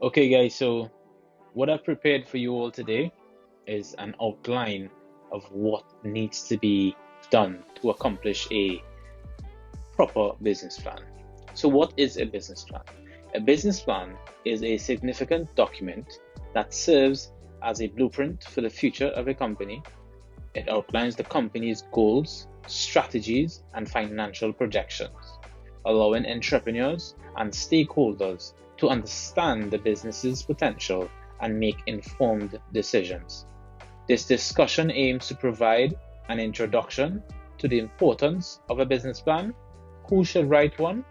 Okay, guys, so what I've prepared for you all today is an outline of what needs to be done to accomplish a proper business plan. So, what is a business plan? A business plan is a significant document that serves as a blueprint for the future of a company. It outlines the company's goals, strategies, and financial projections, allowing entrepreneurs and stakeholders to understand the business's potential and make informed decisions. This discussion aims to provide an introduction to the importance of a business plan, who should write one,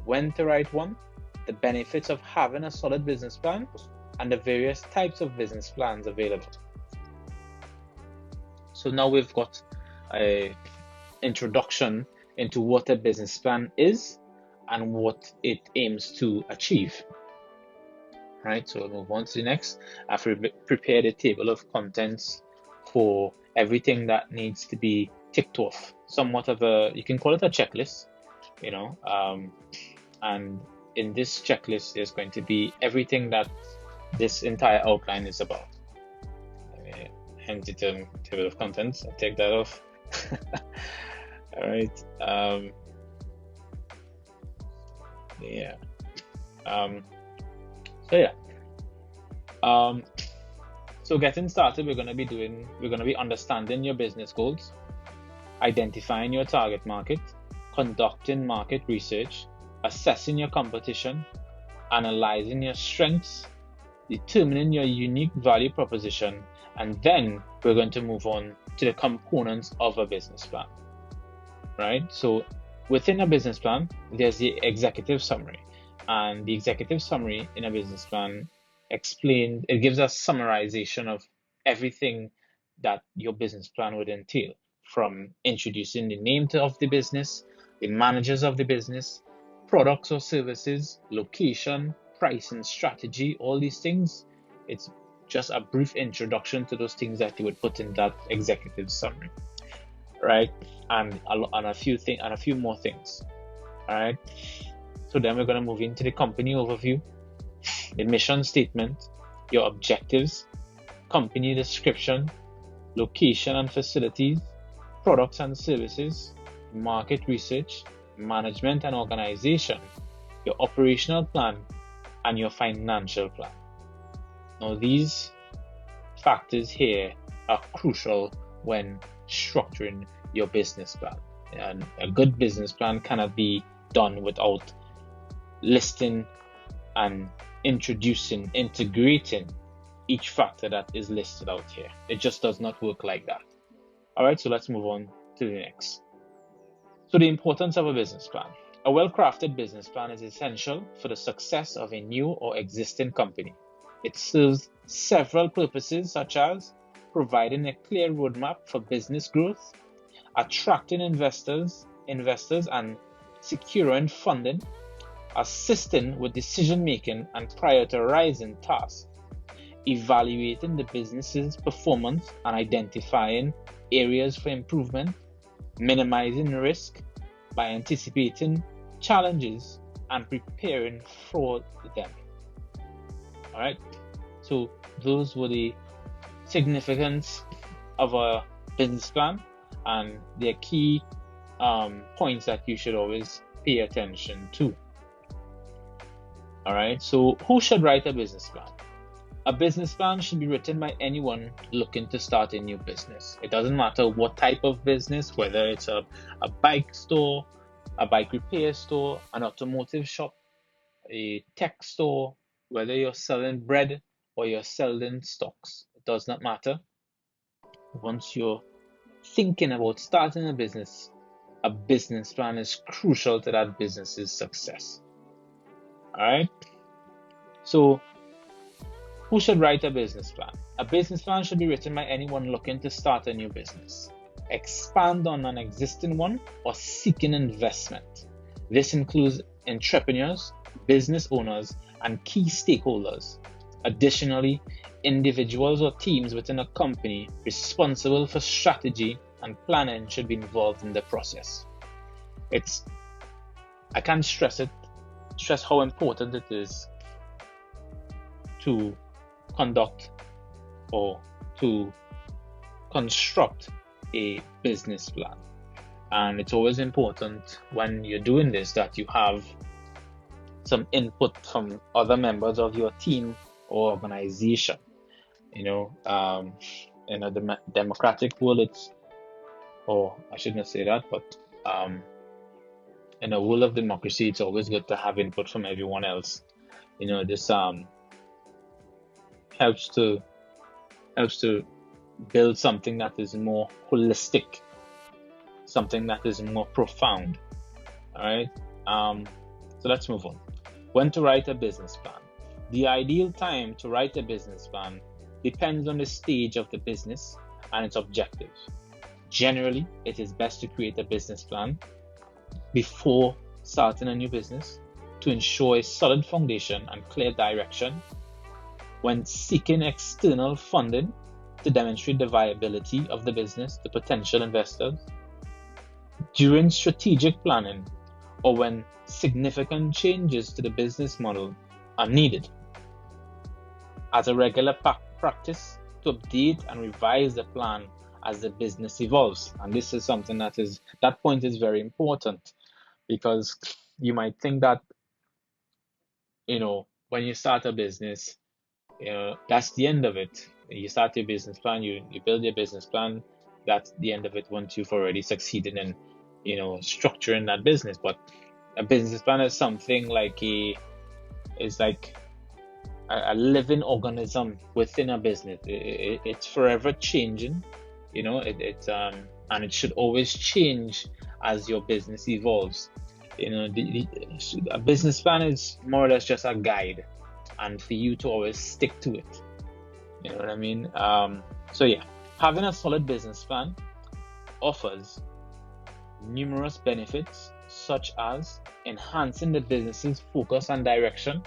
when to write one, the benefits of having a solid business plan, and the various types of business plans available. So now we've got an introduction into what a business plan is and what it aims to achieve. Right, so we'll move on to the next. I've prepared a table of contents for everything that needs to be ticked off. Somewhat of you can call it a checklist, and in this checklist, there's going to be everything that this entire outline is about. Hence the term table of contents. I'll take that off. All right. So getting started, we're going to be understanding your business goals, identifying your target market, conducting market research, assessing your competition, analyzing your strengths, determining your unique value proposition, and then we're going to move on to the components of a business plan. Right? So within a business plan, there's the executive summary. And the executive summary in a business plan it gives us summarization of everything that your business plan would entail, from introducing the name of the business, the managers of the business, products or services, location, pricing strategy, all these things. It's just a brief introduction to those things that you would put in that executive summary, right? And a few more things. All right. So then we're going to move into the company overview, the mission statement, your objectives, company description, location and facilities, products and services, market research, management and organization, your operational plan, and your financial plan. Now, these factors here are crucial when structuring your business plan. And a good business plan cannot be done without listing and integrating each factor that is listed out here. It just does not work like that. All right, so let's move on to the next. So the importance of a business plan. A well-crafted business plan is essential for the success of a new or existing company. It serves several purposes, such as providing a clear roadmap for business growth, attracting investors and securing funding, assisting with decision making and prioritizing tasks, evaluating the business's performance and identifying areas for improvement, minimizing risk by anticipating challenges and preparing for them. All right, so those were the significance of a business plan and their key points that you should always pay attention to. All right, so who should write a business plan? A business plan should be written by anyone looking to start a new business. It doesn't matter what type of business, whether it's a bike store, a bike repair store, an automotive shop, a tech store, whether you're selling bread or you're selling stocks. It does not matter. Once you're thinking about starting a business plan is crucial to that business's success. All right. So, who should write a business plan? A business plan should be written by anyone looking to start a new business, expand on an existing one, or seeking investment. This includes entrepreneurs, business owners, and key stakeholders. Additionally, individuals or teams within a company responsible for strategy and planning should be involved in the process. I can't stress how important it is to conduct or to construct a business plan. And it's always important when you're doing this that you have some input from other members of your team or organization. In a democratic world, or I shouldn't say that, but in a world of democracy, it's always good to have input from everyone else. This helps to build something that is more holistic, something that is more profound. All right. So let's move on. When to write a business plan. The ideal time to write a business plan depends on the stage of the business and its objectives. Generally, it is best to create a business plan before starting a new business to ensure a solid foundation and clear direction. When seeking external funding to demonstrate the viability of the business to potential investors, during strategic planning, or when significant changes to the business model are needed. As a regular practice to update and revise the plan as the business evolves. And this is something that point is very important, because you might think that, when you start a business, that's the end of it. You start your business plan, you build your business plan, that's the end of it once you've already succeeded in, structuring that business. But a business plan is something like a living organism within a business. It's forever changing, and it should always change as your business evolves. A business plan is more or less just a guide, and for you to always stick to it. You know what I mean? So yeah, having a solid business plan offers numerous benefits, such as enhancing the business's focus and direction,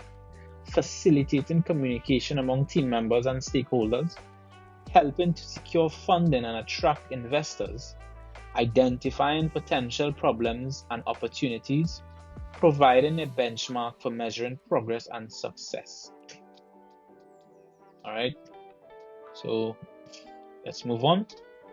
facilitating communication among team members and stakeholders, helping to secure funding and attract investors, identifying potential problems and opportunities, providing a benchmark for measuring progress and success. All right, so let's move on.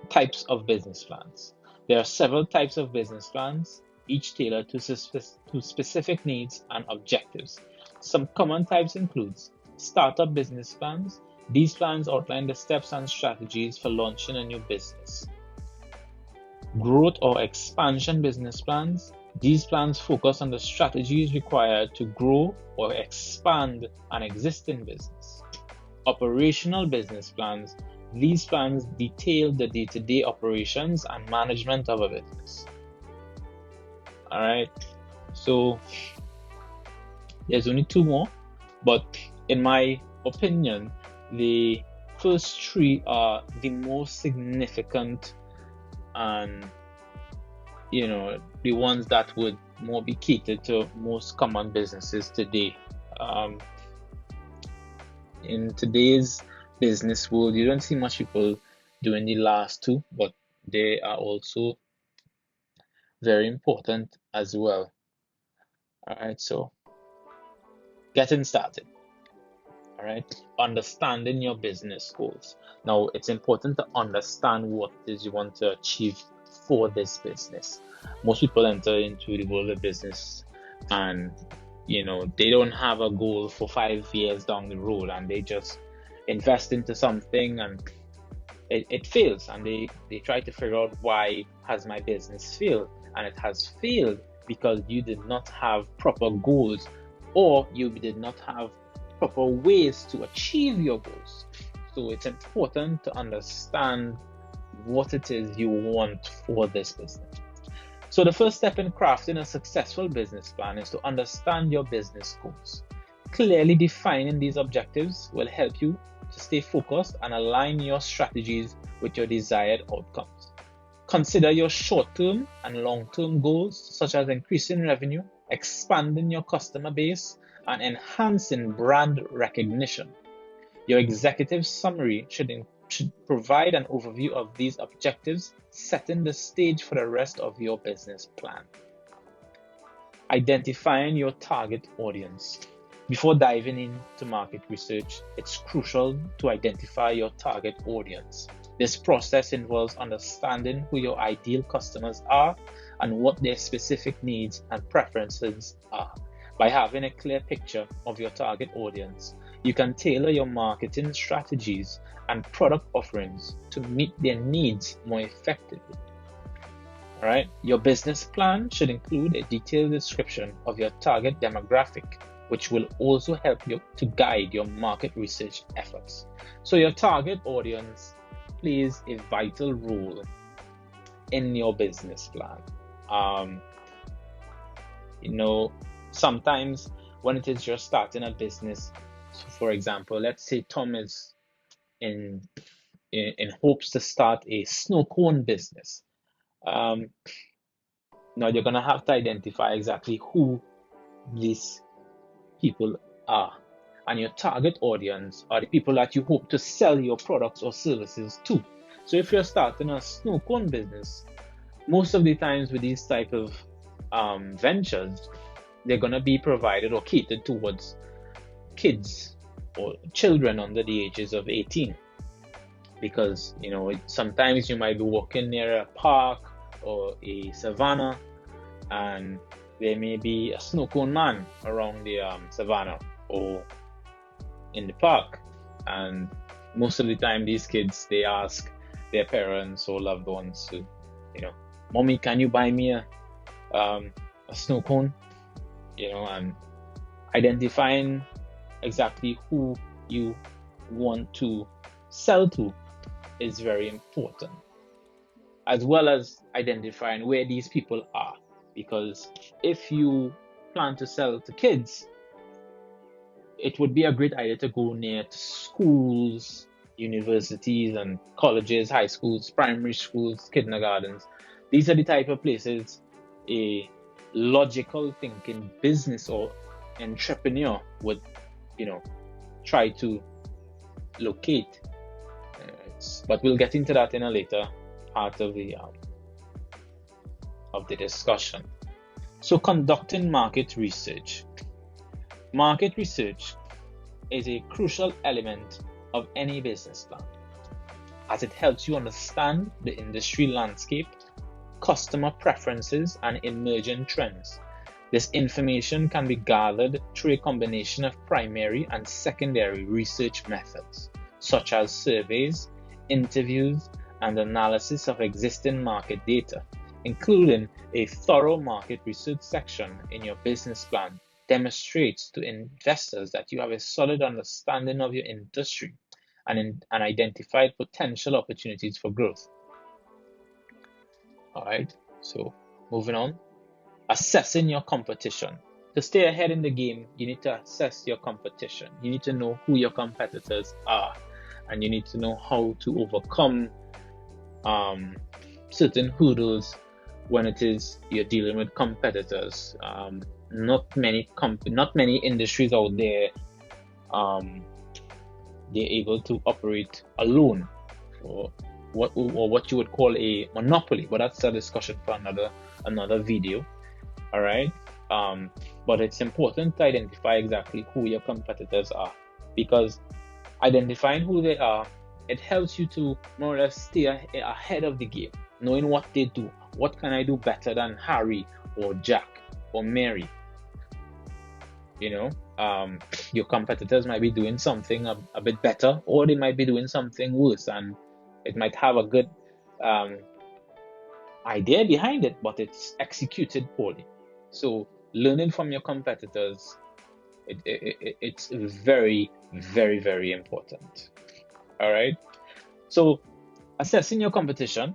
Types of business plans. There are several types of business plans, each tailored to specific needs and objectives. Some common types include startup business plans. These plans outline the steps and strategies for launching a new business. Growth or expansion business plans. These plans focus on the strategies required to grow or expand an existing business. Operational business plans. These plans detail the day-to-day operations and management of a business. All right, so there's only two more, but in my opinion, the first three are the most significant and, the ones that would more be catered to most common businesses today. In today's business world, you don't see much people doing the last two, but they are also very important as well. All right, so getting started. All right, understanding your business goals. Now, it's important to understand what it is you want to achieve for this business. Most people enter into the world of business and, they don't have a goal for 5 years down the road, and they just invest into something and it fails, and they try to figure out why has my business failed. And it has failed because you did not have proper goals, or you did not have proper ways to achieve your goals. So it's important to understand what it is you want for this business. So the first step in crafting a successful business plan is to understand your business goals. Clearly defining these objectives will help you to stay focused and align your strategies with your desired outcomes. Consider your short-term and long-term goals, such as increasing revenue, expanding your customer base, and enhancing brand recognition. Your executive summary should provide an overview of these objectives, setting the stage for the rest of your business plan. Identifying your target audience. Before diving into market research, it's crucial to identify your target audience. This process involves understanding who your ideal customers are and what their specific needs and preferences are. By having a clear picture of your target audience, you can tailor your marketing strategies and product offerings to meet their needs more effectively. All right, your business plan should include a detailed description of your target demographic, which will also help you to guide your market research efforts. So your target audience plays a vital role in your business plan. Sometimes when it is just starting a business, so for example, let's say Tom is in hopes to start a snow cone business. Now you're gonna have to identify exactly who these people are, and your target audience are the people that you hope to sell your products or services to. So if you're starting a snow cone business, most of the times with these type of ventures, they're gonna be provided or catered towards kids or children under the ages of 18, because sometimes you might be walking near a park or a savannah, and there may be a snow cone man around the savannah or in the park, and most of the time these kids, they ask their parents or loved ones to, Mommy, can you buy me a snow cone? And identifying exactly who you want to sell to is very important, as well as identifying where these people are. Because if you plan to sell to kids, it would be a great idea to go near to schools, universities and colleges, high schools, primary schools, kindergartens. These are the type of places a logical thinking business or entrepreneur would, try to locate. But we'll get into that in a later part of the discussion. So conducting market research. Market research is a crucial element of any business plan, as it helps you understand the industry landscape, customer preferences, and emerging trends. This information can be gathered through a combination of primary and secondary research methods, such as surveys, interviews, and analysis of existing market data, including a thorough market research section in your business plan. Demonstrates to investors that you have a solid understanding of your industry and identified potential opportunities for growth. All right, so moving on. Assessing your competition. To stay ahead in the game, you need to assess your competition. You need to know who your competitors are, and you need to know how to overcome certain hurdles when it is you're dealing with competitors. Not many industries out there they're able to operate alone for what you would call a monopoly, but that's a discussion for another video. All right, but it's important to identify exactly who your competitors are, because identifying who they are, it helps you to more or less stay ahead of the game, knowing what they do. What can I do better than Harry or Jack or Mary? Your competitors might be doing something a bit better, or they might be doing something worse, and it might have a good idea behind it, but it's executed poorly. So learning from your competitors, it's very, very, very important. All right. So assessing your competition,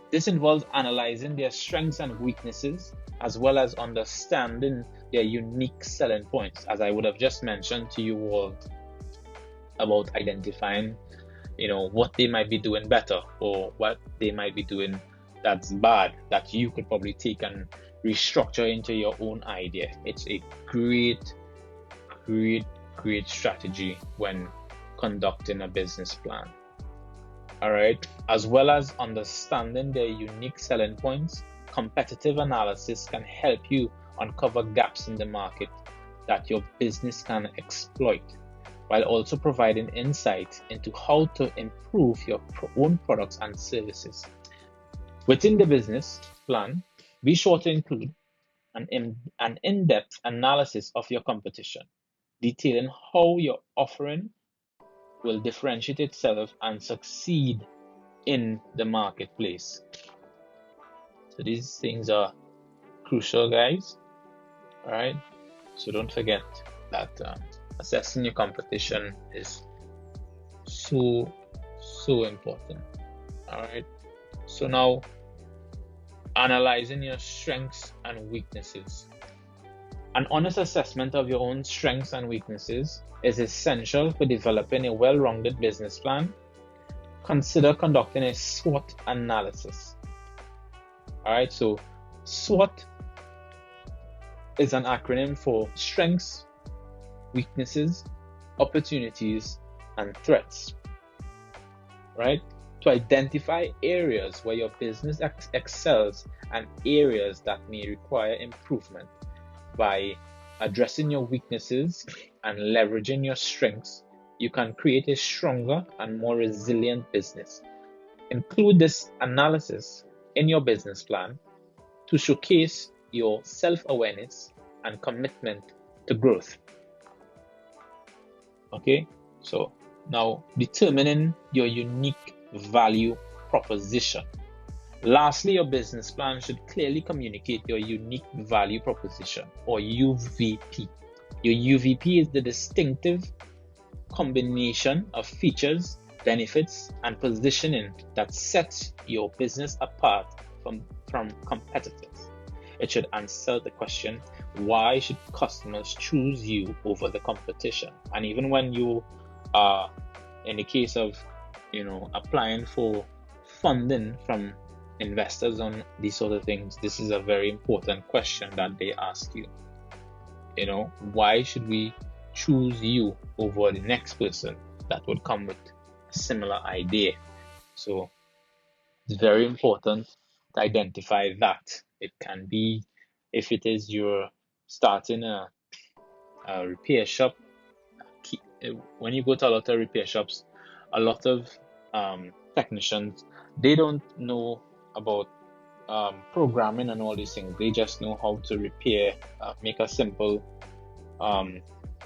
this involves analyzing their strengths and weaknesses, as well as understanding their unique selling points, as I would have just mentioned to you all about identifying, what they might be doing better or what they might be doing that's bad, that you could probably take and restructure into your own idea. It's a great, great, great strategy when conducting a business plan. All right, as well as understanding their unique selling points, competitive analysis can help you uncover gaps in the market that your business can exploit, while also providing insight into how to improve your own products and services. Within the business plan, be sure to include an in-depth analysis of your competition, detailing how your offering will differentiate itself and succeed in the marketplace. So these things are crucial, guys. All right. So don't forget that assessing your competition is so important. All right. So now, analyzing your strengths and weaknesses. An honest assessment of your own strengths and weaknesses is essential for developing a well-rounded business plan. Consider conducting a SWOT analysis. All right, so SWOT is an acronym for strengths, weaknesses, opportunities, and threats. Right? To identify areas where your business excels and areas that may require improvement. By addressing your weaknesses and leveraging your strengths, you can create a stronger and more resilient business. Include this analysis in your business plan to showcase your self-awareness and commitment to growth. Okay, so now determining your unique value proposition. Lastly, your business plan should clearly communicate your unique value proposition, or UVP. Your UVP is the distinctive combination of features, benefits, and positioning that sets your business apart from competitors. It should answer the question, why should customers choose you over the competition? And even when you are in the case of applying for funding from investors on these sort of things, this is a very important question that they ask you. Why should we choose you over the next person that would come with a similar idea? So it's very important to identify that. It can be, if it is you're starting a repair shop, when you go to a lot of repair shops, a lot of technicians, they don't know about programming and all these things. They just know how to repair, make a simple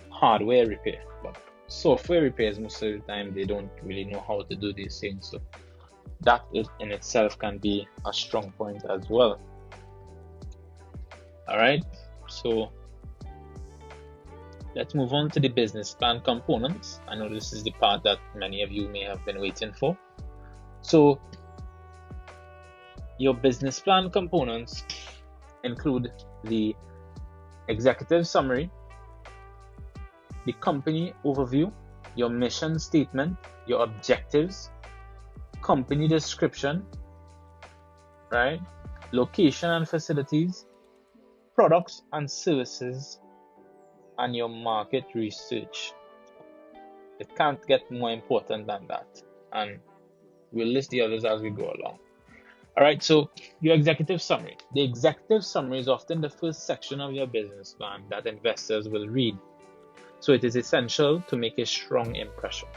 hardware repair, but software repairs, most of the time they don't really know how to do these things. So that in itself can be a strong point as well. All right, so let's move on to the business plan components. I know this is the part that many of you may have been waiting for. So your business plan components include the executive summary, the company overview, your mission statement, your objectives, company description, right? Location and facilities, products and services, and your market research. It can't get more important than that, and we'll list the others as we go along. All right, so your executive summary. The executive summary is often the first section of your business plan that investors will read, so it is essential to make a strong impression.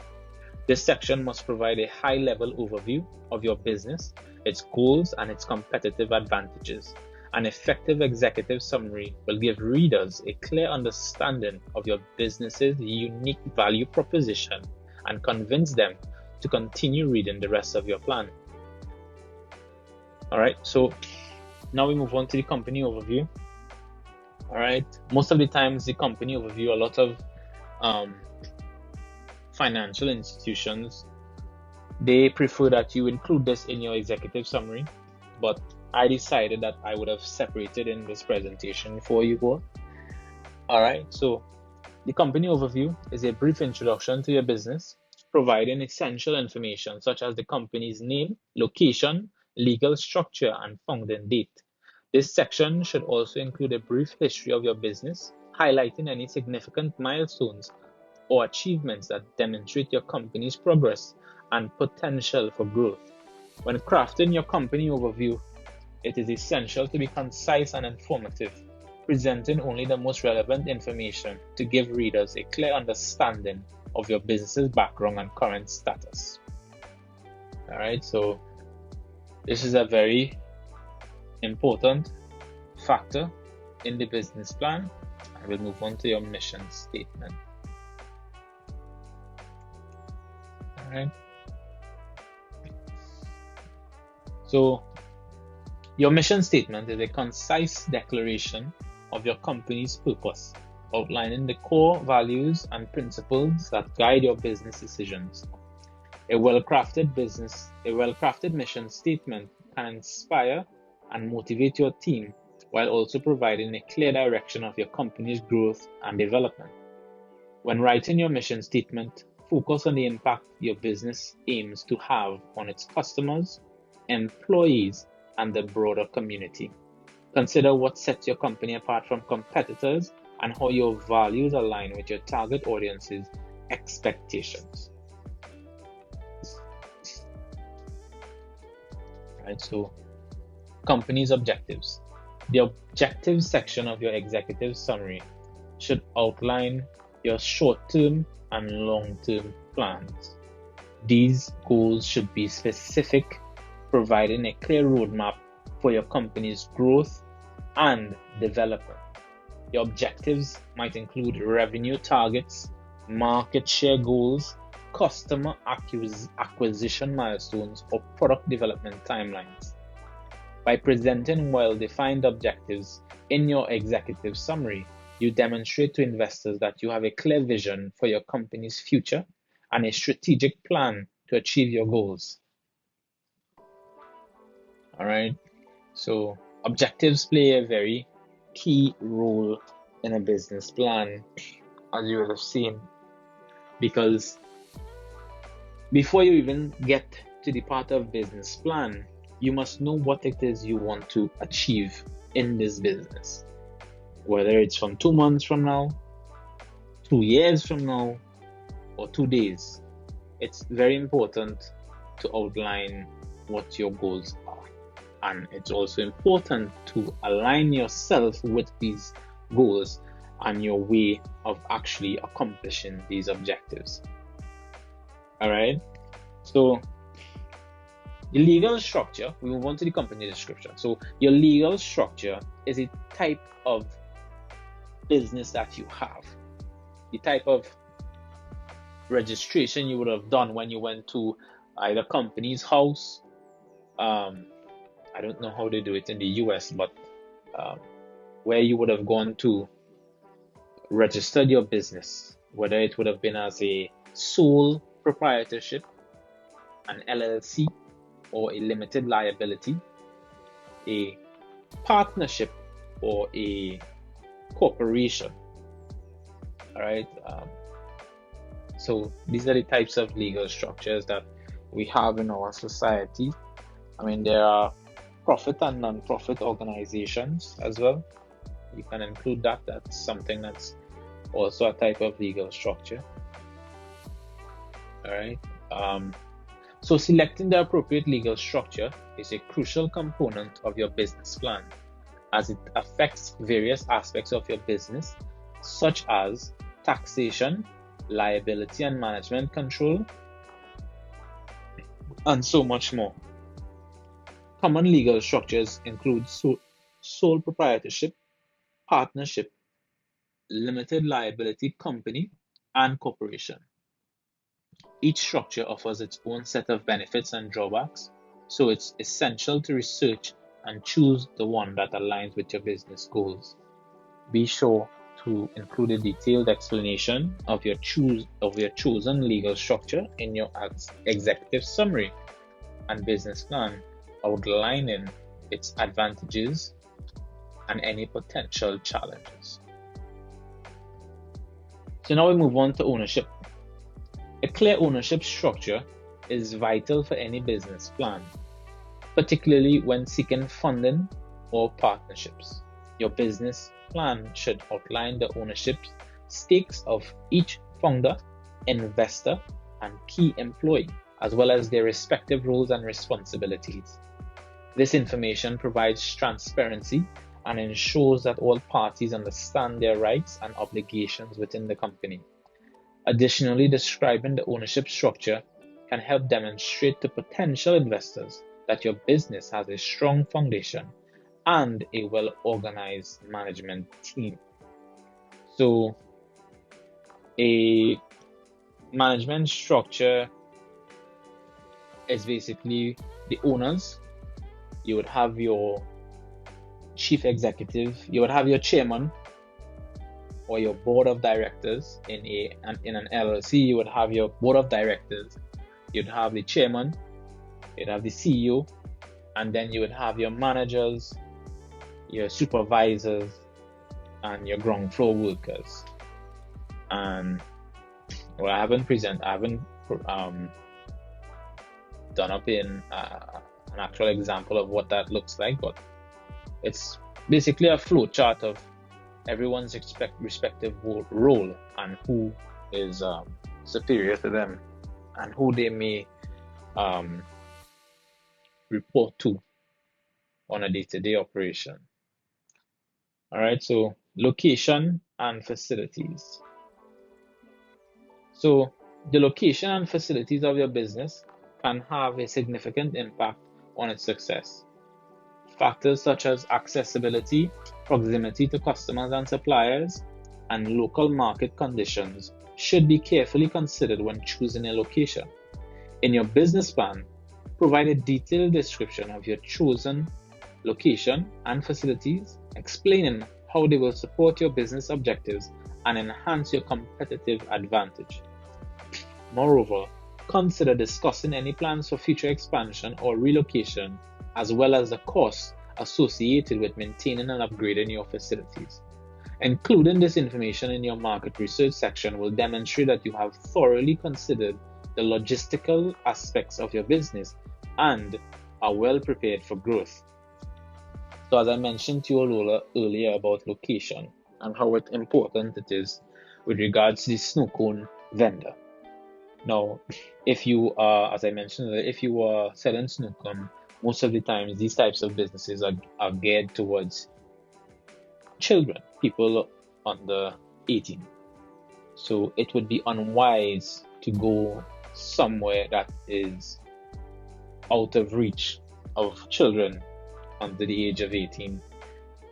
This section must provide a high-level overview of your business, its goals, and its competitive advantages. An effective executive summary will give readers a clear understanding of your business's unique value proposition and convince them to continue reading the rest of your plan. All right, so now we move on to the company overview. All right, most of the times the company overview, a lot of financial institutions, they prefer that you include this in your executive summary, but I decided that I would have separated in this presentation for you all. All right, so the company overview is a brief introduction to your business, providing essential information such as the company's name, location, legal structure, and founding date. This section should also include a brief history of your business, highlighting any significant milestones or achievements that demonstrate your company's progress and potential for growth. When crafting your company overview, it is essential to be concise and informative. presenting only the most relevant information to give readers a clear understanding of your business's background and current status. All right, so this is a very important factor in the business plan. I will move on to your mission statement. All right. So your mission statement is a concise declaration of your company's purpose, outlining the core values and principles that guide your business decisions. A well-crafted mission statement can inspire and motivate your team while also providing a clear direction of your company's growth and development. When writing your mission statement, focus on the impact your business aims to have on its customers, employees, and the broader community. Consider what sets your company apart from competitors and how your values align with your target audience's expectations. Right, so company's objectives. The objectives section of your executive summary should outline your short-term and long-term plans. These goals should be specific, providing a clear roadmap for your company's growth and development. Your objectives might include revenue targets, market share goals, customer acquisition milestones, or product development timelines. By presenting well-defined objectives in your executive summary, you demonstrate to investors that you have a clear vision for your company's future and a strategic plan to achieve your goals. All right, so objectives play a very key role in a business plan, as you will have seen, because before you even get to the part of business plan, you must know what it is you want to achieve in this business. Whether it's from 2 months from now, 2 years from now, or 2 days, it's very important to outline what your goals are. And it's also important to align yourself with these goals and your way of actually accomplishing these objectives. All right, so the legal structure, we move on to the company description. So your legal structure is a type of business that you have, the type of registration you would have done when you went to either company's house. I don't know how they do it in the US, but where you would have gone to register your business, whether it would have been as a sole proprietorship, an LLC, or a limited liability, a partnership, or a corporation. All right. So these are the types of legal structures that we have in our society. I mean, there are profit and non-profit organizations as well. You can include that. That's something that's also a type of legal structure. All right. So selecting the appropriate legal structure is a crucial component of your business plan, as it affects various aspects of your business, such as taxation, liability and management control, and so much more. Common legal structures include sole proprietorship, partnership, limited liability company, and corporation. Each structure offers its own set of benefits and drawbacks, so it's essential to research and choose the one that aligns with your business goals. Be sure to include a detailed explanation of your chosen legal structure in your executive summary and business plan, outlining its advantages and any potential challenges. So now we move on to ownership. A clear ownership structure is vital for any business plan, particularly when seeking funding or partnerships. Your business plan should outline the ownership stakes of each founder, investor, and key employee, as well as their respective roles and responsibilities. This information provides transparency and ensures that all parties understand their rights and obligations within the company. Additionally, describing the ownership structure can help demonstrate to potential investors that your business has a strong foundation and a well-organized management team. So, a management structure is basically the owners. You would have your chief executive, you would have your chairman or your board of directors. In an LLC, you would have your board of directors, you'd have the chairman, you'd have the CEO, and then you would have your managers, your supervisors, and your ground floor workers. And well, I haven't done up in an actual example of what that looks like, but it's basically a flow chart of everyone's respective role and who is superior to them and who they may report to on a day-to-day operation. All right, so location and facilities. So the location and facilities of your business can have a significant impact on its success. Factors such as accessibility, proximity to customers and suppliers, and local market conditions should be carefully considered when choosing a location. In your business plan, provide a detailed description of your chosen location and facilities, explaining how they will support your business objectives and enhance your competitive advantage. Moreover, consider discussing any plans for future expansion or relocation, as well as the costs associated with maintaining and upgrading your facilities. Including this information in your market research section will demonstrate that you have thoroughly considered the logistical aspects of your business and are well prepared for growth. So as I mentioned to you earlier about location and how important it is with regards to the snow cone vendor. Now, if you are, as I mentioned, if you are selling snow cone, most of the times these types of businesses are geared towards children, people under 18. So it would be unwise to go somewhere that is out of reach of children under the age of 18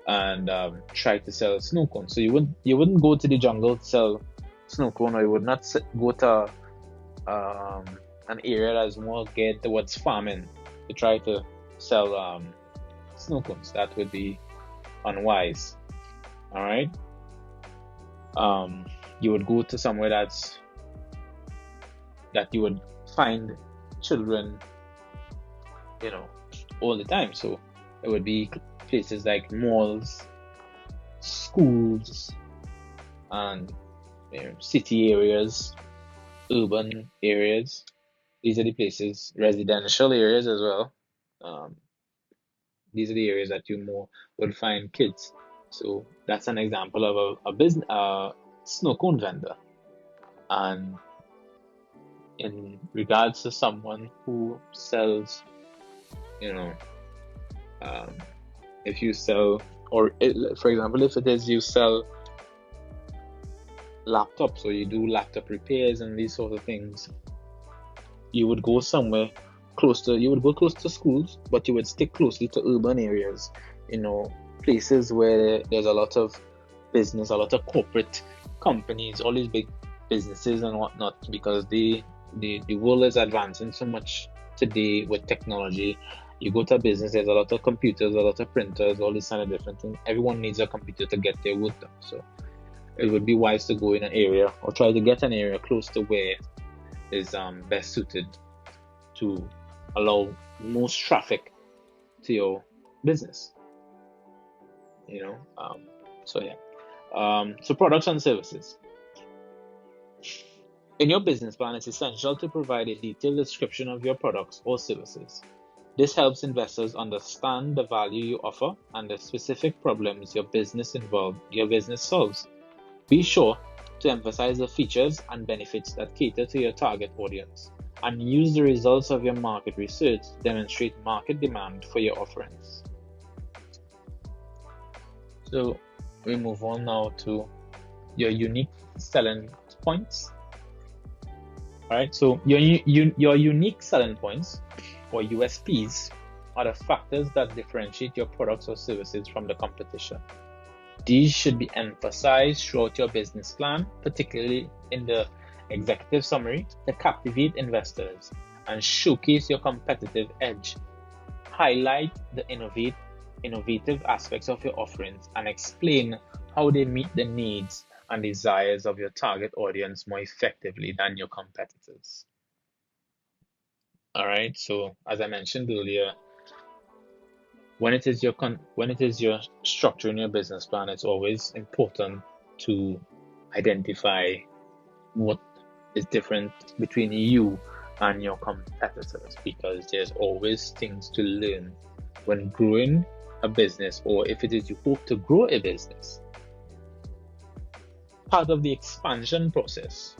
and try to sell snow cone. So you wouldn't go to the jungle to sell snow cone, or you would not go to an area that is more geared towards farming to try to sell snow cones. That would be unwise. All right. You would go to somewhere that you would find children, all the time. So it would be places like malls, schools, and city areas, urban areas. These are the places, residential areas as well. These are the areas that you more will find kids. So that's an example of a business, snow cone vendor. And in regards to someone who sells, if you sell, or for example, if it is you sell laptops or you do laptop repairs and these sort of things, you would go somewhere close to schools, but you would stick closely to urban areas, places where there's a lot of business, a lot of corporate companies, all these big businesses and whatnot, because the world is advancing so much today with technology. You go to a business, there's a lot of computers, a lot of printers, all these kind of different things. Everyone needs a computer to get their work done. So it would be wise to go in an area or try to get an area close to where is best suited to allow most traffic to your business. So products and services. In your business plan, it's essential to provide a detailed description of your products or services. This helps investors understand the value you offer and the specific problems your business solves. Be sure to emphasize the features and benefits that cater to your target audience, and use the results of your market research to demonstrate market demand for your offerings. So we move on now to your unique selling points. All right, so your unique selling points, or USPs, are the factors that differentiate your products or services from the competition. These should be emphasized throughout your business plan, particularly in the executive summary, to captivate investors and showcase your competitive edge. Highlight the innovative aspects of your offerings and explain how they meet the needs and desires of your target audience more effectively than your competitors. All right, so as I mentioned earlier, when it is your structuring your business plan, it's always important to identify what is different between you and your competitors, because there's always things to learn when growing a business, or if it is you hope to grow a business. Part of the expansion process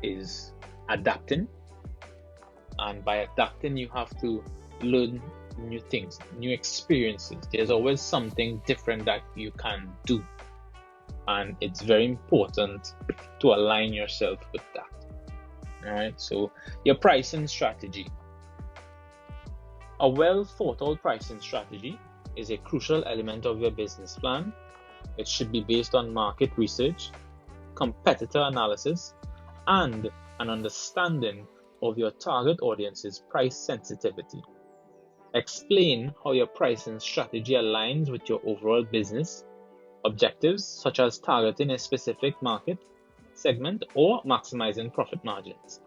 is adapting, and by adapting you have to learn new things, new experiences. There's always something different that you can do, and it's very important to align yourself with that. All right, so your pricing strategy. A well thought out pricing strategy is a crucial element of your business plan. It should be based on market research, competitor analysis, and an understanding of your target audience's price sensitivity. Explain how your pricing strategy aligns with your overall business objectives, such as targeting a specific market segment or maximizing profit margins.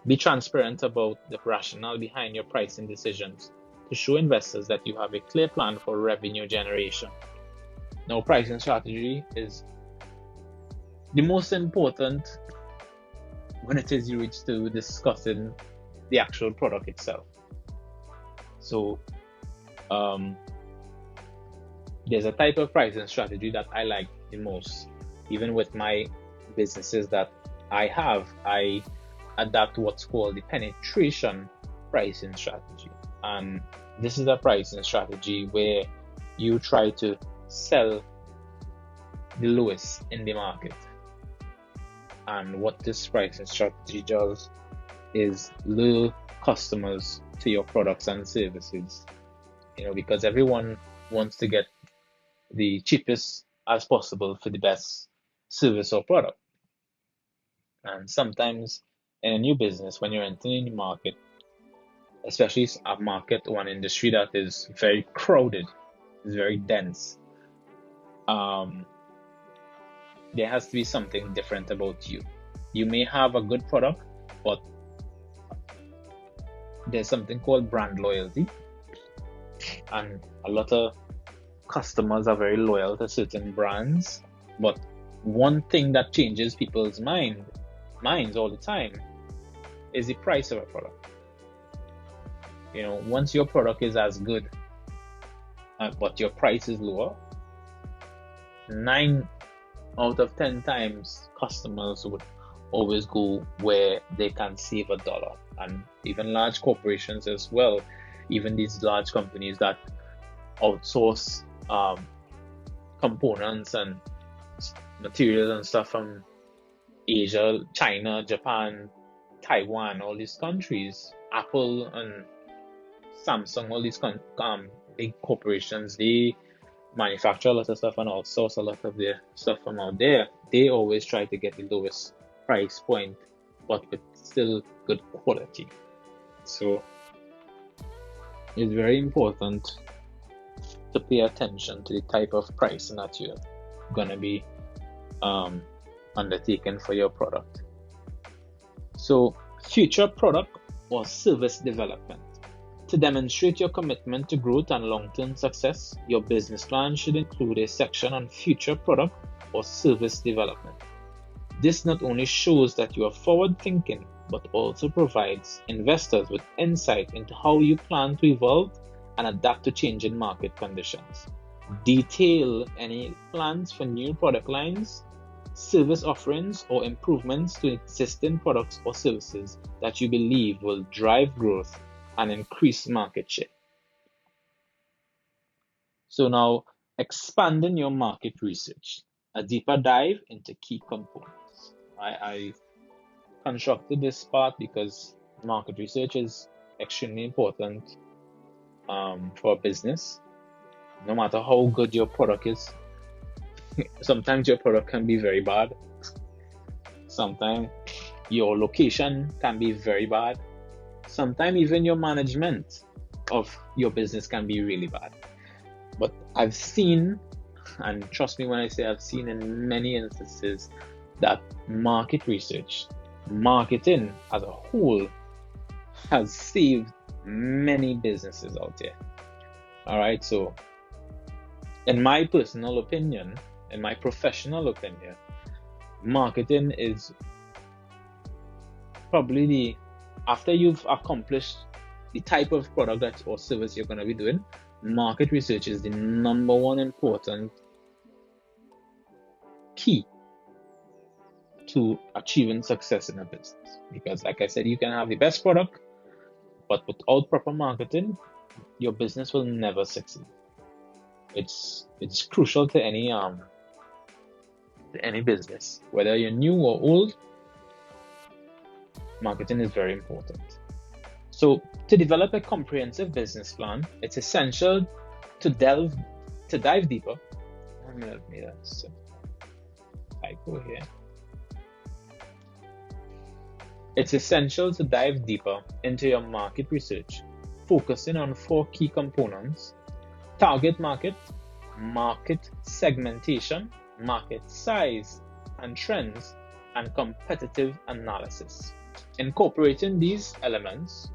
Be transparent about the rationale behind your pricing decisions to show investors that you have a clear plan for revenue generation. Now, pricing strategy is the most important when it is you reach to discussing the actual product itself. So there's a type of pricing strategy that I like the most. Even with my businesses that I have, I adapt what's called the penetration pricing strategy. And this is a pricing strategy where you try to sell the lowest in the market. And what this pricing strategy does is lure customers to your products and services, because everyone wants to get the cheapest as possible for the best service or product. And sometimes in a new business, when you're entering the market, especially a market or an industry that is very crowded, is very dense, there has to be something different about you. You may have a good product, but there's something called brand loyalty, and a lot of customers are very loyal to certain brands. But one thing that changes people's minds all the time is the price of a product. Once your product is as good, but your price is lower, 9 out of 10 times customers would always go where they can save $1. And even large corporations as well, even these large companies that outsource components and materials and stuff from Asia, China, Japan, Taiwan, all these countries, Apple and Samsung, all these big corporations, they manufacture a lot of stuff and outsource a lot of their stuff from out there. They always try to get the lowest price point, but with still good quality. So it's very important to pay attention to the type of pricing that you're going to be undertaking for your product. So future product or service development. To demonstrate your commitment to growth and long-term success, your business plan should include a section on future product or service development. This not only shows that you are forward-thinking, but also provides investors with insight into how you plan to evolve and adapt to changing market conditions. Detail any plans for new product lines, service offerings, or improvements to existing products or services that you believe will drive growth and increase market share. So now Expanding your market research, a deeper dive into key components. I constructed this part because market research is extremely important for a business. No matter how good your product is, sometimes your product can be very bad. Sometimes your location can be very bad. Sometimes even your management of your business can be really bad. But I've seen, and trust me when I say I've seen in many instances, that market research, marketing as a whole, has saved many businesses out there. All right, so in my personal opinion, in my professional opinion, marketing is probably after you've accomplished the type of product that or service you're going to be doing, market research is the number one important key to achieving success in a business. Because like I said, you can have the best product, but without proper marketing, your business will never succeed. It's crucial to any business, whether you're new or old. Marketing is very important. So to develop a comprehensive business plan, it's essential to dive deeper. Let me typo here. It's essential to dive deeper into your market research, focusing on 4 key components: target market, market segmentation, market size and trends, and competitive analysis. Incorporating these elements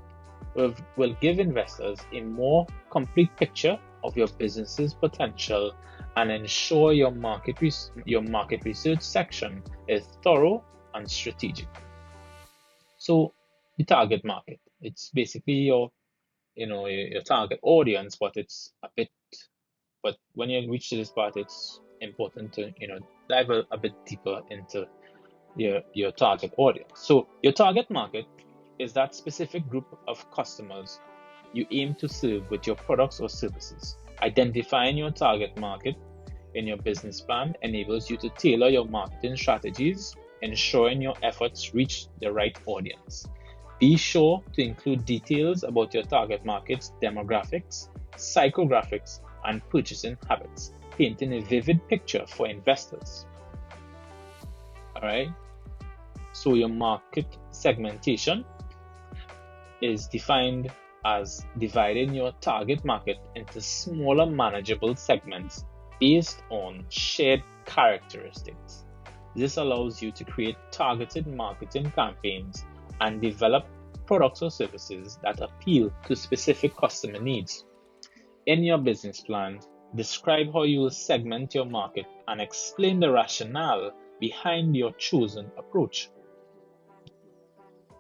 will give investors a more complete picture of your business's potential and ensure your market research section is thorough and strategic. So the target market, it's basically your target audience, but when you reach to this part, it's important to dive a bit deeper into your target audience. So your target market is that specific group of customers you aim to serve with your products or services. Identifying your target market in your business plan enables you to tailor your marketing strategies, ensuring your efforts reach the right audience. Be sure to include details about your target market's demographics, psychographics, and purchasing habits, painting a vivid picture for investors. All right. So your market segmentation is defined as dividing your target market into smaller manageable segments based on shared characteristics. This allows you to create targeted marketing campaigns and develop products or services that appeal to specific customer needs. In your business plan, describe how you will segment your market and explain the rationale behind your chosen approach.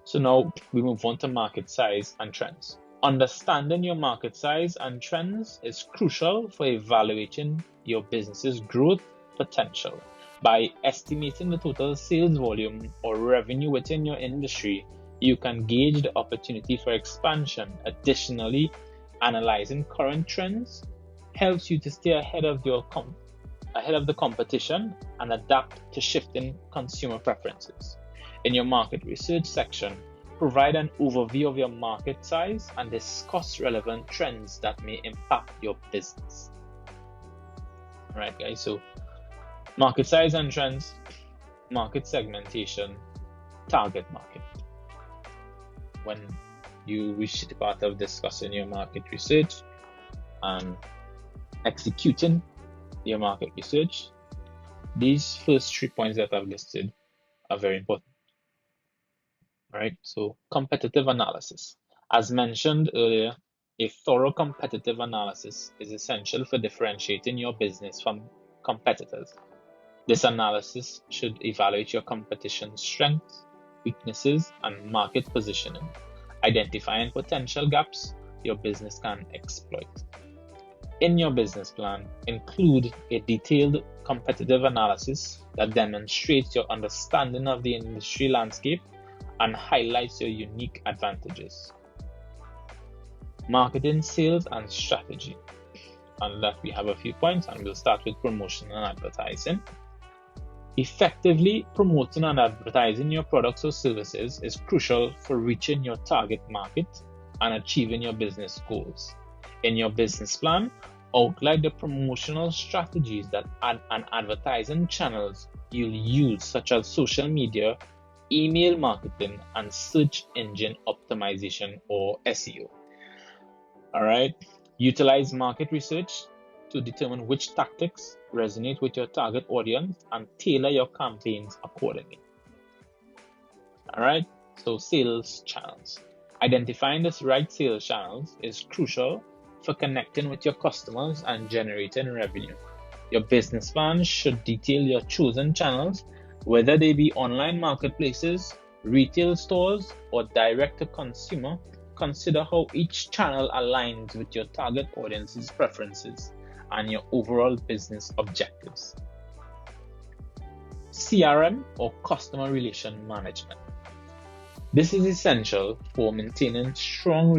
So now we move on to market size and trends. Understanding your market size and trends is crucial for evaluating your business's growth potential. By estimating the total sales volume or revenue within your industry, you can gauge the opportunity for expansion. Additionally, analyzing current trends helps you to stay ahead of the competition and adapt to shifting consumer preferences. In your market research section, provide an overview of your market size and discuss relevant trends that may impact your business. All right, guys, so market size and trends, market segmentation, target market. When you reach the part of discussing your market research and executing your market research, these first 3 points that I've listed are very important. Right? So competitive analysis. As mentioned earlier, a thorough competitive analysis is essential for differentiating your business from competitors. This analysis should evaluate your competition's strengths, weaknesses, and market positioning, identifying potential gaps your business can exploit. In your business plan, include a detailed competitive analysis that demonstrates your understanding of the industry landscape and highlights your unique advantages. Marketing, sales, and strategy. and that we have a few points, and we'll start with promotion and advertising. Effectively promoting and advertising your products or services is crucial for reaching your target market and achieving your business goals. In your business plan, outline the promotional strategies that and advertising channels you'll use, such as social media, email marketing, and search engine optimization, or SEO. All right. Utilize market research to determine which tactics resonate with your target audience and tailor your campaigns accordingly. All right. So sales channels. Identifying the right sales channels is crucial for connecting with your customers and generating revenue. Your business plan should detail your chosen channels, whether they be online marketplaces, retail stores, or direct to consumer. Consider how each channel aligns with your target audience's preferences and your overall business objectives. CRM, or customer relation management. This is essential for maintaining strong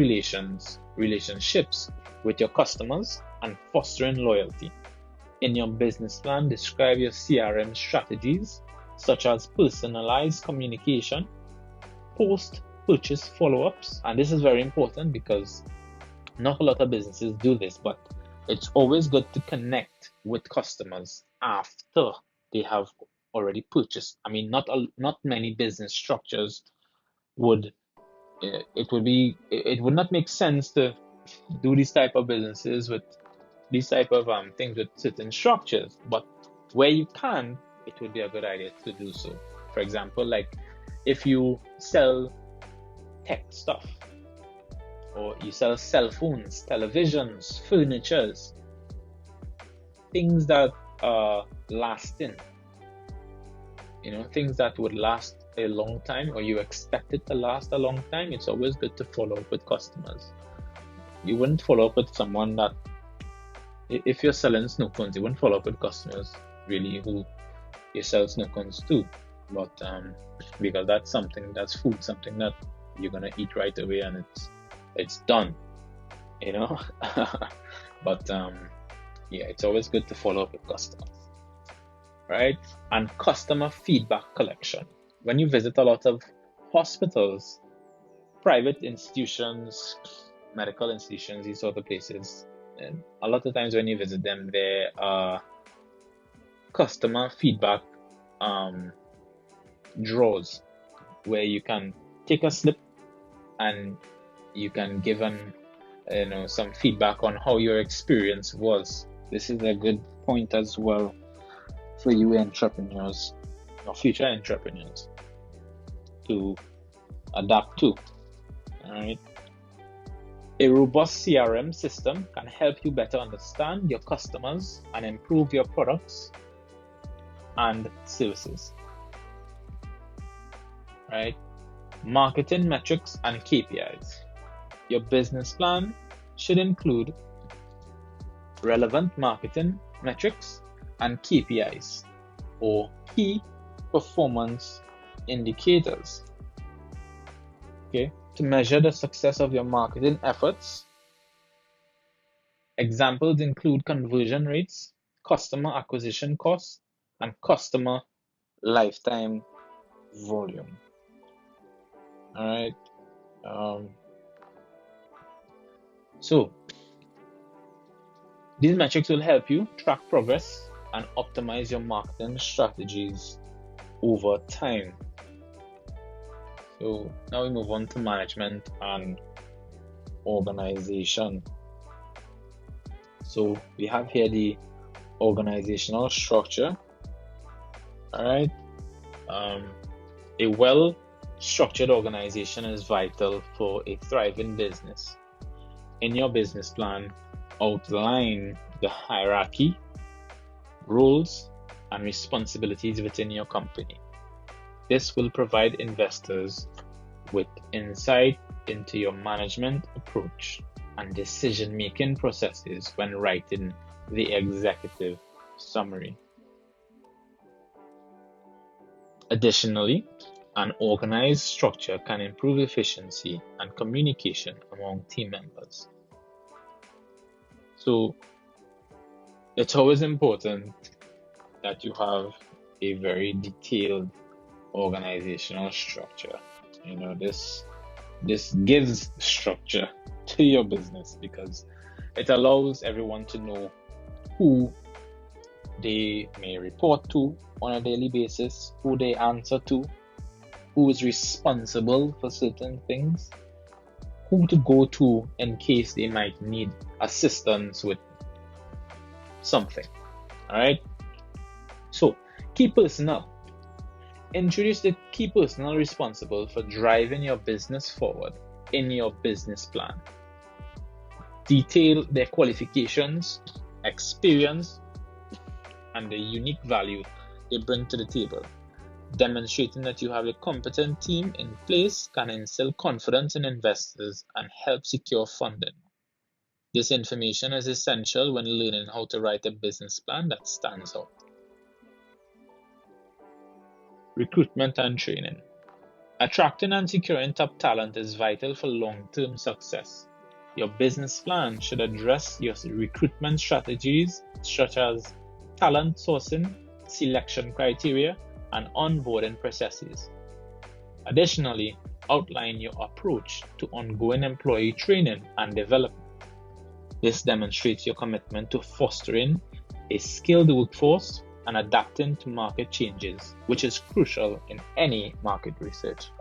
relationships with your customers and fostering loyalty. In your business plan, describe your CRM strategies, such as personalized communication, post-purchase follow-ups, and this is very important because not a lot of businesses do this, but it's always good to connect with customers after they have already purchased. I mean, not many business structures would. It would not make sense to do these type of businesses with these type of things with certain structures, but where you can, it would be a good idea to do so. For example, like if you sell tech stuff, or you sell cell phones, televisions, furnitures, things that are lasting, things that would last a long time, or you expect it to last a long time, it's always good to follow up with customers. You wouldn't follow up with someone that, if you're selling snow cones, you wouldn't follow up with customers really who you sell snow cones to, but because that's food, something that you're gonna eat right away and it's done, but it's always good to follow up with customers, right? And customer feedback collection. When you visit a lot of hospitals, private institutions, medical institutions, these sort of places, and a lot of times when you visit them, there are customer feedback drawers where you can take a slip and you can give some feedback on how your experience was. This is a good point as well for you entrepreneurs or future entrepreneurs to adapt to. All right. A robust CRM system can help you better understand your customers and improve your products and services. Right? Marketing metrics and KPIs. Your business plan should include relevant marketing metrics and KPIs, or key performance indicators, to measure the success of your marketing efforts. Examples include conversion rates, customer acquisition costs, and customer lifetime volume. All right. So these metrics will help you track progress and optimize your marketing strategies over time. So now we move on to management and organization. So we have here the organizational structure. All right. A well-structured organization is vital for a thriving business. In your business plan, outline the hierarchy, roles, and responsibilities within your company. This will provide investors with insight into your management approach and decision-making processes when writing the executive summary. Additionally, an organized structure can improve efficiency and communication among team members. So It's always important that you have a very detailed organizational structure. This gives structure to your business because it allows everyone to know who they may report to on a daily basis, who they answer to, who is responsible for certain things, who to go to in case they might need assistance with something. All right. So, key personnel. Introduce the key personnel responsible for driving your business forward in your business plan. Detail their qualifications, experience, and the unique value they bring to the table. Demonstrating that you have a competent team in place can instill confidence in investors and help secure funding. This information is essential when learning how to write a business plan that stands out. Recruitment and training. Attracting and securing top talent is vital for long-term success. Your business plan should address your recruitment strategies, such as talent sourcing, selection criteria, and onboarding processes. Additionally, outline your approach to ongoing employee training and development. This demonstrates your commitment to fostering a skilled workforce and adapting to market changes, which is crucial in any market research.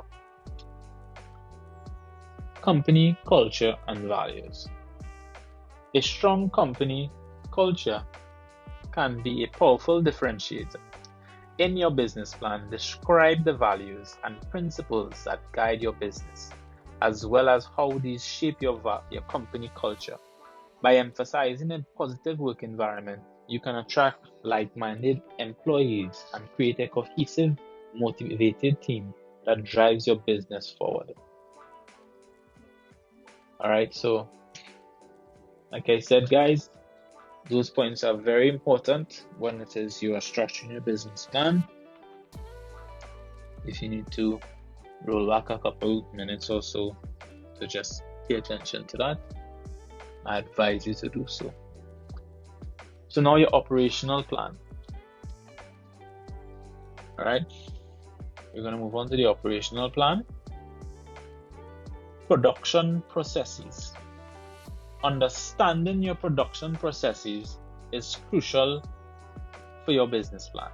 Company culture and values. A strong company culture can be a powerful differentiator. In your business plan, describe the values and principles that guide your business, as well as how these shape your company culture. By emphasizing a positive work environment, you can attract like-minded employees and create a cohesive, motivated team that drives your business forward. All right, so like I said, guys, those points are very important when it is you are structuring your business plan. If you need to roll back a couple minutes or so to just pay attention to that, I advise you to do so. So now your operational plan. All right, we're going to move on to the operational plan. Production processes. Understanding your production processes is crucial for your business plan.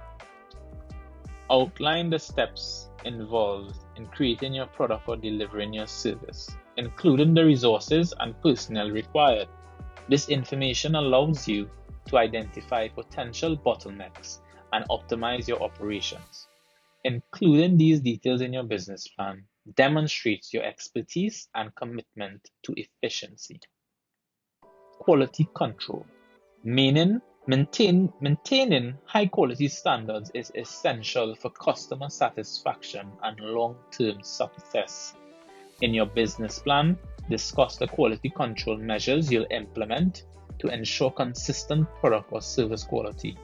Outline the steps involved in creating your product or delivering your service, including the resources and personnel required. This information allows you to identify potential bottlenecks and optimize your operations. Including these details in your business plan demonstrates your expertise and commitment to efficiency. Quality control. Maintaining high quality standards is essential for customer satisfaction and long-term success. In your business plan, discuss the quality control measures you'll implement to ensure consistent product or service quality.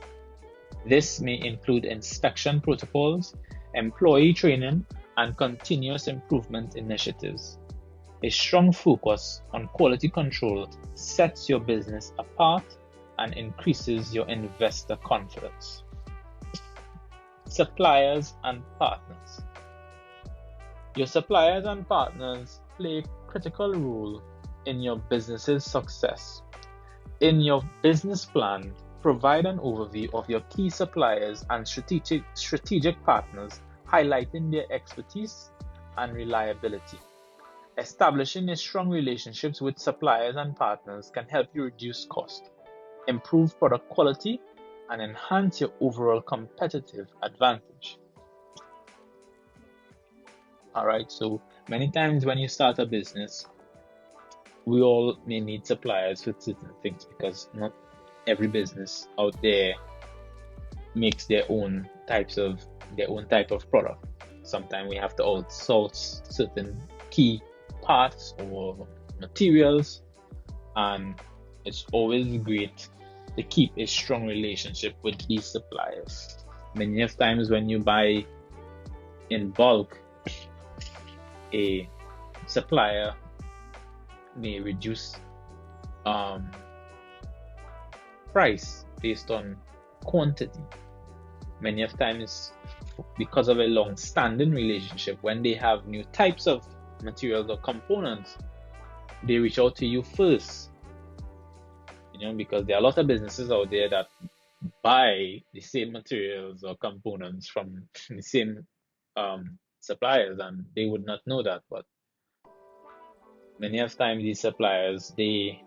This may include inspection protocols, employee training, and continuous improvement initiatives. A strong focus on quality control sets your business apart and increases your investor confidence. Suppliers and partners. Your suppliers and partners play a critical role in your business's success. In your business plan, provide an overview of your key suppliers and strategic partners, highlighting their expertise and reliability. Establishing a strong relationships with suppliers and partners can help you reduce cost, improve product quality, and enhance your overall competitive advantage. All right, so many times when you start a business, we all may need suppliers for certain things because not every business out there makes their own type of product. Sometimes we have to outsource certain key parts or materials, and it's always great to keep a strong relationship with these suppliers. Many of times when you buy in bulk, a supplier may reduce price based on quantity. Many of times, because of a long-standing relationship, when they have new types of materials or components, they reach out to you first. Because there are a lot of businesses out there that buy the same materials or components from the same suppliers, and they would not know that. But many of times, these suppliers, they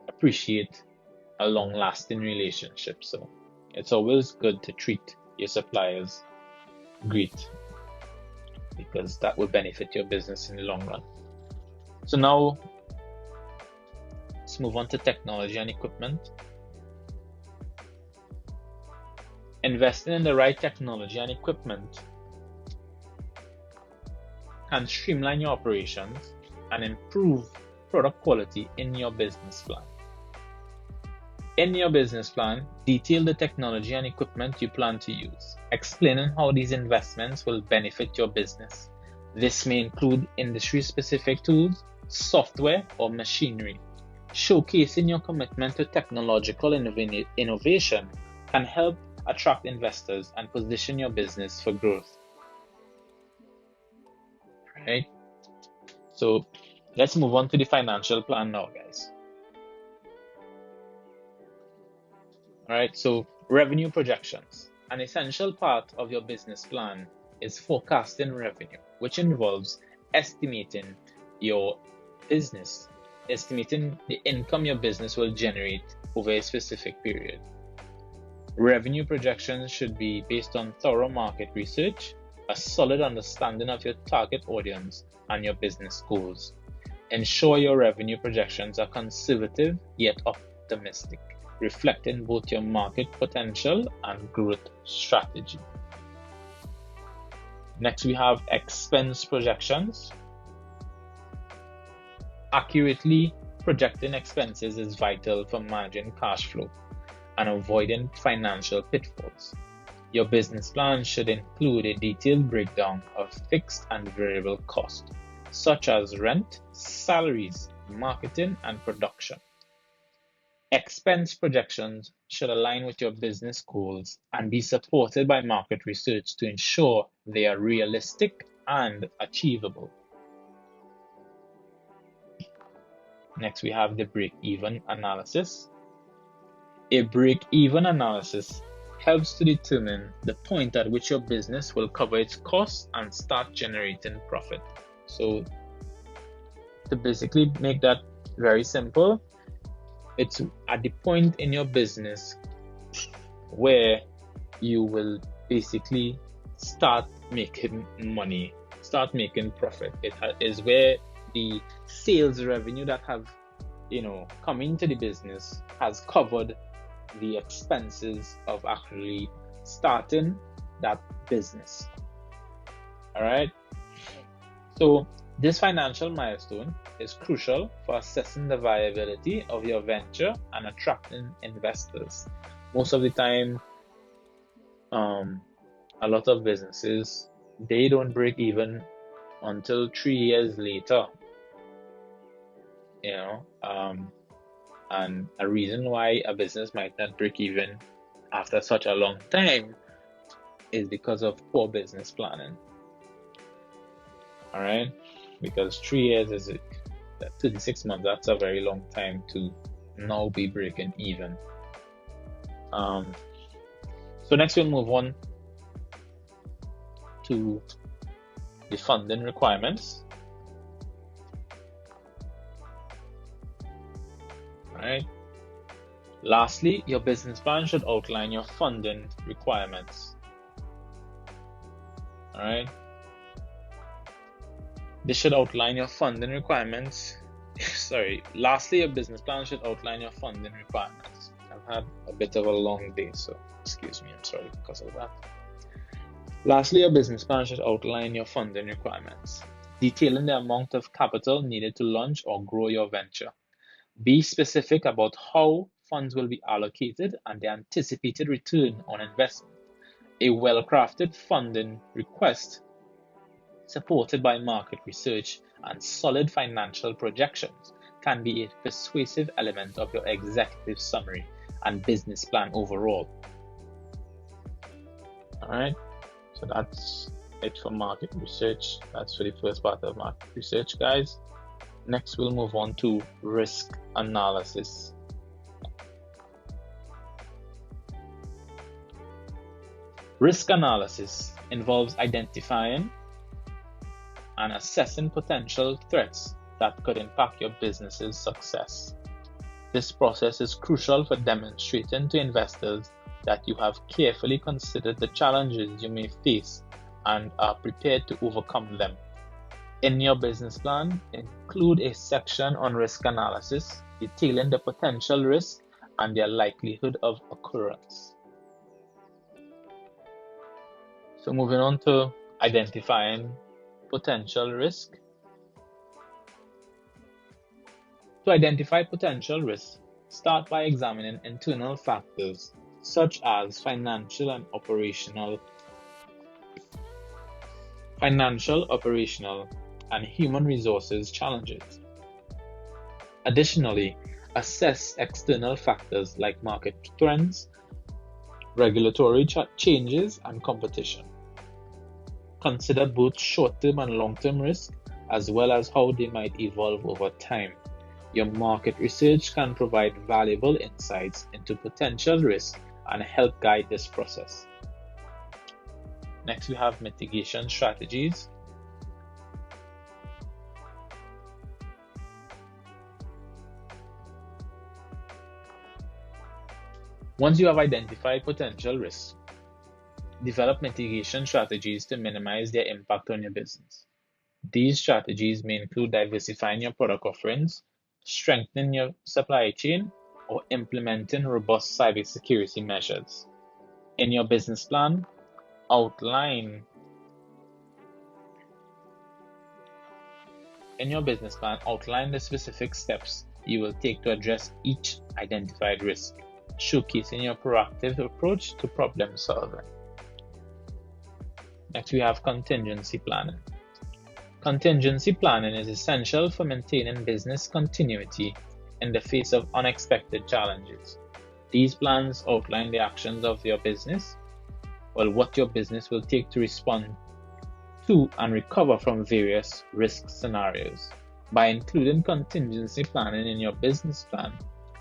appreciate a long-lasting relationship. So it's always good to treat your suppliers great, because that will benefit your business in the long run. So now let's move on to technology and equipment. Investing in the right technology and equipment can streamline your operations and improve product quality in your business plan. In your business plan, detail the technology and equipment you plan to use, explaining how these investments will benefit your business. This may include industry-specific tools, software, or machinery. Showcasing your commitment to technological innovation can help attract investors and position your business for growth. Right? So let's move on to the financial plan now, guys. Alright, so revenue projections. An essential part of your business plan is forecasting revenue, which involves estimating your business, estimating the income your business will generate over a specific period. Revenue projections should be based on thorough market research, a solid understanding of your target audience, and your business goals. Ensure your revenue projections are conservative yet optimistic, reflecting both your market potential and growth strategy. Next, we have expense projections. Accurately projecting expenses is vital for managing cash flow and avoiding financial pitfalls. Your business plan should include a detailed breakdown of fixed and variable costs, such as rent, salaries, marketing, and production. Expense projections should align with your business goals and be supported by market research to ensure they are realistic and achievable. Next, we have the break-even analysis. A break-even analysis helps to determine the point at which your business will cover its costs and start generating profit. So, to basically make that very simple, it's at the point in your business where you will basically start making money, start making profit. It is where the sales revenue that have come into the business has covered the expenses of actually starting that business. All right. So this financial milestone is crucial for assessing the viability of your venture and attracting investors. Most of the time, a lot of businesses, they don't break even until 3 years later. And a reason why a business might not break even after such a long time is because of poor business planning. All right, because 3 years is 36 months. That's a very long time to now be breaking even. So next we'll move on to the funding requirements. Alright. Lastly, your business plan should outline your funding requirements. Alright. This should outline your funding requirements. Lastly, your business plan should outline your funding requirements. I've had a bit of a long day, so excuse me, I'm sorry because of that. Lastly, your business plan should outline your funding requirements, detailing the amount of capital needed to launch or grow your venture. Be specific about how funds will be allocated and the anticipated return on investment. A well-crafted funding request, supported by market research and solid financial projections, can be a persuasive element of your executive summary, and business plan overall. All right, so that's it for market research. That's for the first part of market research, guys. Next, we'll move on to risk analysis. Risk analysis involves identifying and assessing potential threats that could impact your business's success. This process is crucial for demonstrating to investors that you have carefully considered the challenges you may face and are prepared to overcome them. In your business plan, include a section on risk analysis, detailing the potential risk and their likelihood of occurrence. So moving on to identifying potential risk. To identify potential risks, start by examining internal factors such as financial, operational, and human resources challenges. Additionally, assess external factors like market trends, regulatory changes, and competition. Consider both short-term and long-term risks, as well as how they might evolve over time. Your market research can provide valuable insights into potential risks and help guide this process. Next, we have mitigation strategies. Once you have identified potential risks, develop mitigation strategies to minimize their impact on your business. These strategies may include diversifying your product offerings, strengthening your supply chain, or implementing robust cybersecurity measures. In your business plan, outline the specific steps you will take to address each identified risk, showcasing your proactive approach to problem solving. Next, we have contingency planning. Contingency planning is essential for maintaining business continuity in the face of unexpected challenges. These plans outline the actions of your business, or what your business will take to respond to and recover from various risk scenarios. By including contingency planning in your business plan,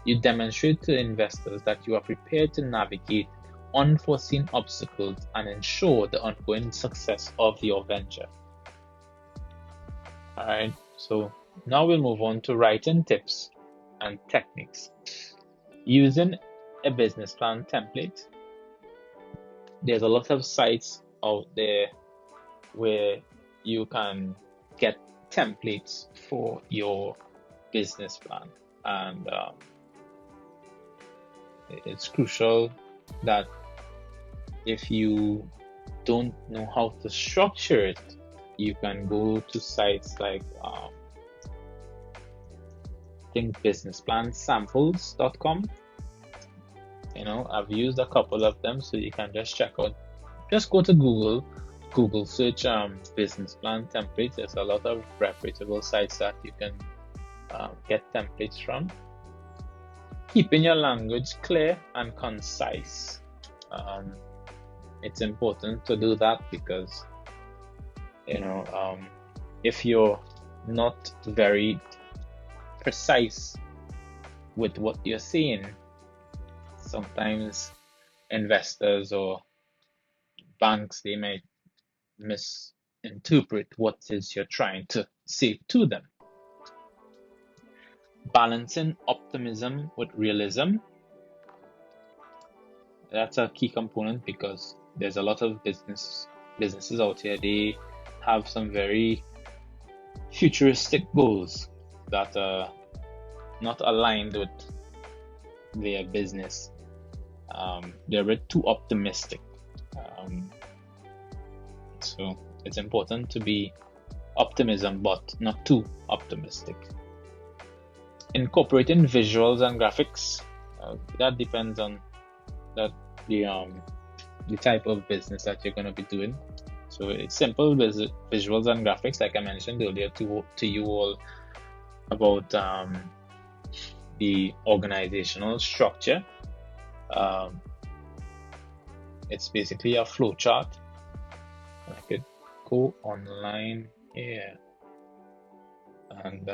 you demonstrate to investors that you are prepared to navigate unforeseen obstacles and ensure the ongoing success of your venture. Alright, so now we'll move on to writing tips and techniques. Using a business plan template. There's a lot of sites out there where you can get templates for your business plan, and it's crucial that if you don't know how to structure it, you can go to sites like I think businessplansamples.com. I've used a couple of them, so you can just check out. Just go to Google search business plan templates. There's a lot of reputable sites that you can get templates from. Keeping your language clear and concise. It's important to do that because if you're not very precise with what you're saying, sometimes investors or banks, they might misinterpret what it is you're trying to say to them. Balancing optimism with realism. That's a key component because there's a lot of businesses out here. They have some very futuristic goals that are not aligned with their business. They're a bit too optimistic. So it's important to be optimism, but not too optimistic. Incorporating visuals and graphics. That depends on the type of business that you're going to be doing. So it's simple visuals and graphics, like I mentioned earlier to you all about the organizational structure. It's basically a flow chart. I could go online here and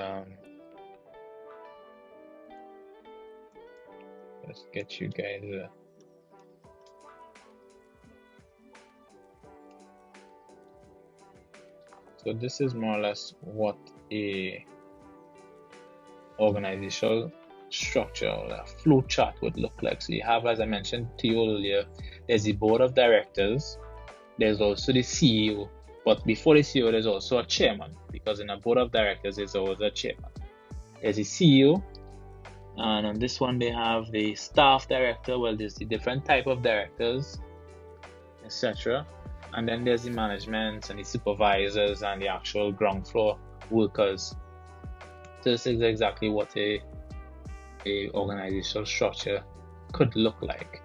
let's get you guys so this is more or less what a organizational structure or a flow chart would look like. So you have, as I mentioned to you earlier, there's the board of directors, there's also the CEO, but before the CEO there's also a chairman, because in a board of directors there's always a chairman. There's the CEO, and on this one they have the staff director. Well, there's the different type of directors, etc. And then there's the management and the supervisors and the actual ground floor workers. This is exactly what a organizational structure could look like.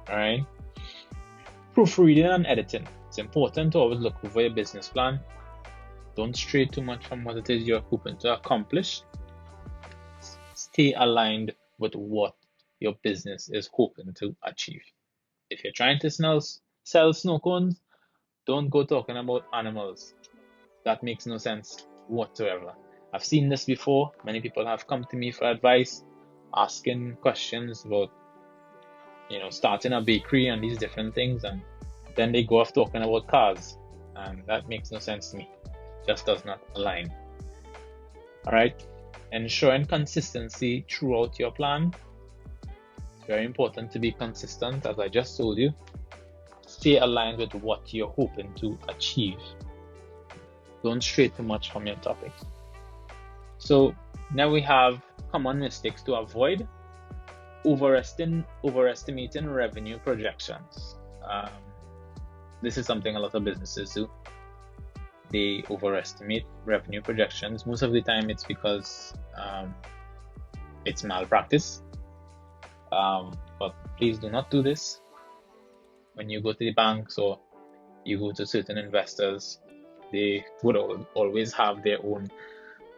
All right. Proofreading and editing. It's important to always look over your business plan. Don't stray too much from what it is you're hoping to accomplish. Stay aligned with what your business is hoping to achieve. If you're trying to sell snow cones, don't go talking about animals. That makes no sense whatsoever. I've seen this before. Many people have come to me for advice, asking questions about, starting a bakery and these different things, and then they go off talking about cars, and that makes no sense to me. Just does not align. All right. Ensuring consistency throughout your plan. It's very important to be consistent, as I just told you. Stay aligned with what you're hoping to achieve. Don't stray too much from your topic. So now we have common mistakes to avoid. Overestimating revenue projections. This is something a lot of businesses do. They overestimate revenue projections. Most of the time it's because it's malpractice. But please do not do this. When you go to the banks or you go to certain investors, they would always have their own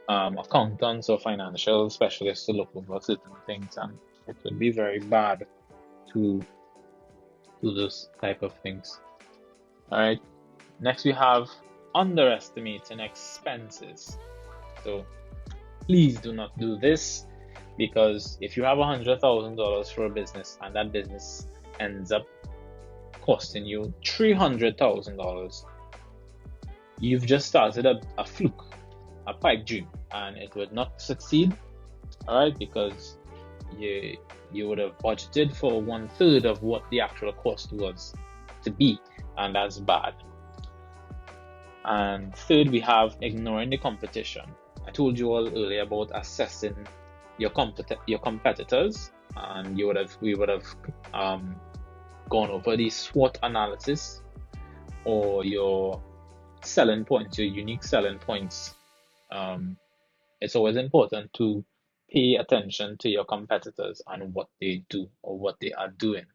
accountants or financial specialists to look over certain things, and it would be very bad to do those type of things. All right. Next we have underestimating expenses. So please do not do this, because if you have $100,000 for a business and that business ends up costing you $300,000, you've just started a fluke, a pipe dream, and it would not succeed. All right, because you would have budgeted for 1/3 of what the actual cost was to be, and that's bad. And third, we have ignoring the competition. I told you all earlier about assessing your competitors, and we would have gone over the SWOT analysis, or your selling points, your unique selling points. It's always important to pay attention to your competitors and what they do or what they are doing,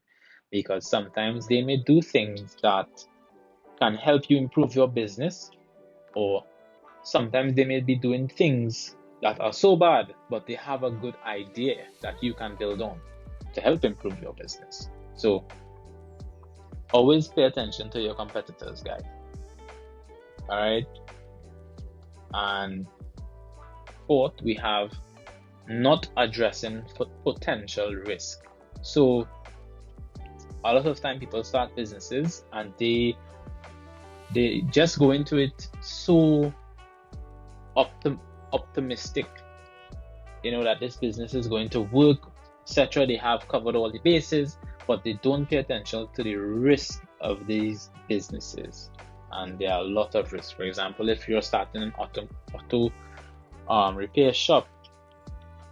because sometimes they may do things that can help you improve your business, or sometimes they may be doing things that are so bad, but they have a good idea that you can build on to help improve your business. So always pay attention to your competitors, guys. All right. And fourth, we have not addressing potential risk. So a lot of time people start businesses and they just go into it so optimistic, that this business is going to work, etc. They have covered all the bases, but they don't pay attention to the risk of these businesses. And there are a lot of risks. For example, if you're starting an auto repair shop,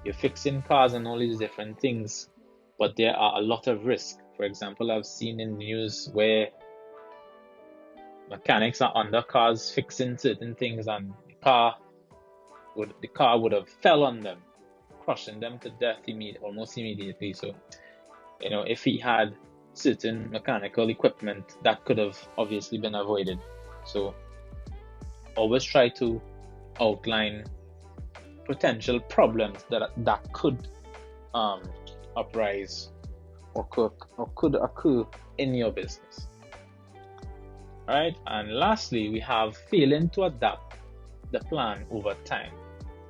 you're fixing cars and all these different things, but there are a lot of risks. For example, I've seen in news where mechanics are under cars fixing certain things, and the car would have fell on them, crushing them to death almost immediately. So, if he had certain mechanical equipment, that could have obviously been avoided. So always try to outline potential problems that could uprise could occur in your business. All right, and lastly, we have failing to adapt the plan over time.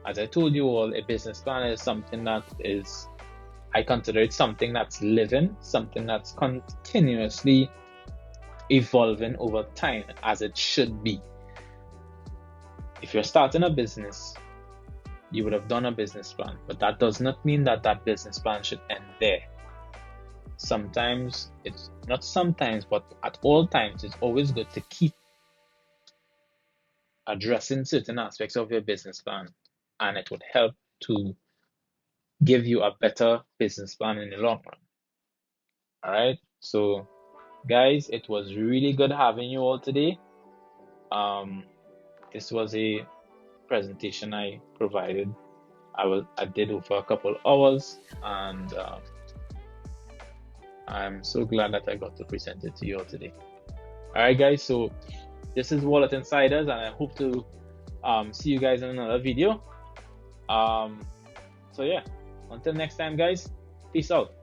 As I told you all, a business plan is something that is, I consider it something that's living, something that's continuously evolving over time, as it should be. If you're starting a business, you would have done a business plan, but that does not mean that that business plan should end there. Sometimes, it's not sometimes, but at all times, it's always good to keep addressing certain aspects of your business plan, and it would help to give you a better business plan in the long run. All right, so guys, it was really good having you all today. This was a presentation I provided. I did over a couple hours, and I'm so glad that I got to present it to you all today. All right, guys, so this is Wallet Insiders, and I hope to see you guys in another video. So yeah, until next time, guys, peace out.